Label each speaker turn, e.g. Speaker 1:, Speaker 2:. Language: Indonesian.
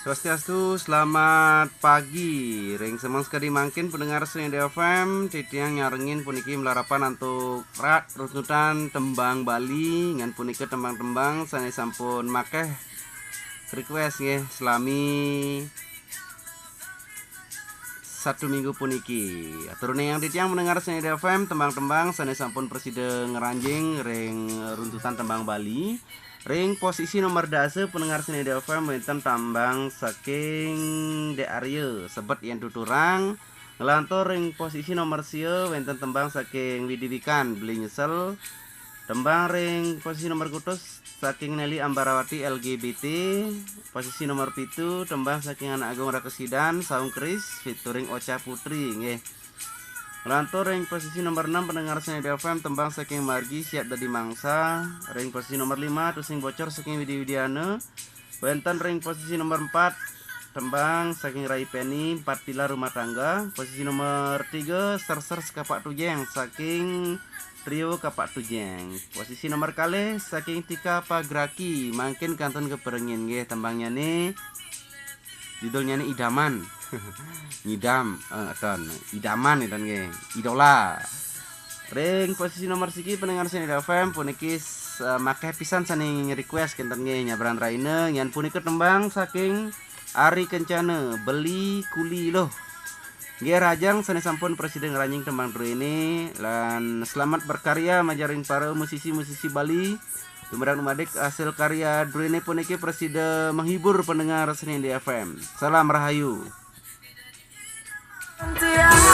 Speaker 1: Swastiastu, selamat pagi. Ring semang sekali mangkin pendengar Seni FM, titiang nyarengin puniki melarapan untuk rak runtutan tembang Bali ngan puniki tembang-tembang saya sampun makeh request nggih selami satu minggu puniki. Aturune yang titiang mendengar Seni FM tembang-tembang saya sampun preside ngeranjing ring runtutan tembang Bali. Ring posisi nomor dase pendengar Seni FM wonten tambang saking De Arya sebet yen tuturang ngelantur ring posisi nomor sio wonten tembang saking Widiwikan beli nyesel tembang ring posisi nomor kutus saking Nelly Ambarawati LGBT posisi nomor pitu tembang saking Anak Agung Rakesidan Saung Kris featuring Ocha Putri nggih. Ngelantur ring posisi nomor 6 pendengar Seni FM tembang saking Margi siap dadi mangsa. Ring posisi nomor 5 tusing bocor saking Widi Widiana. Wonten ring posisi nomor 4 tembang saking Rai Penny 4 pilar rumah tangga. Posisi nomor 3 Ser Kapak Tujeng saking trio Kapak Tujeng. Posisi nomor kali saking Tika Pagraki mangkin kantun keperengin nggih tembangnya nih. Judulnya nih Idaman. Ngidam idaman itu nggih idola. Ring posisi nomor siki pendengar Seni FM puniki makeh pisan saning request kinten nggih nyabran raine nyan puniki tembang saking Ari Kencana beli kuli loh nggih rajang sane sampun presiden ngeranjing tembang ini lan selamat berkarya majaring para musisi-musisi Bali. Kemudian umadik hasil karya Drene puniki presiden menghibur pendengar Seni FM. Salam Rahayu.
Speaker 2: Yeah.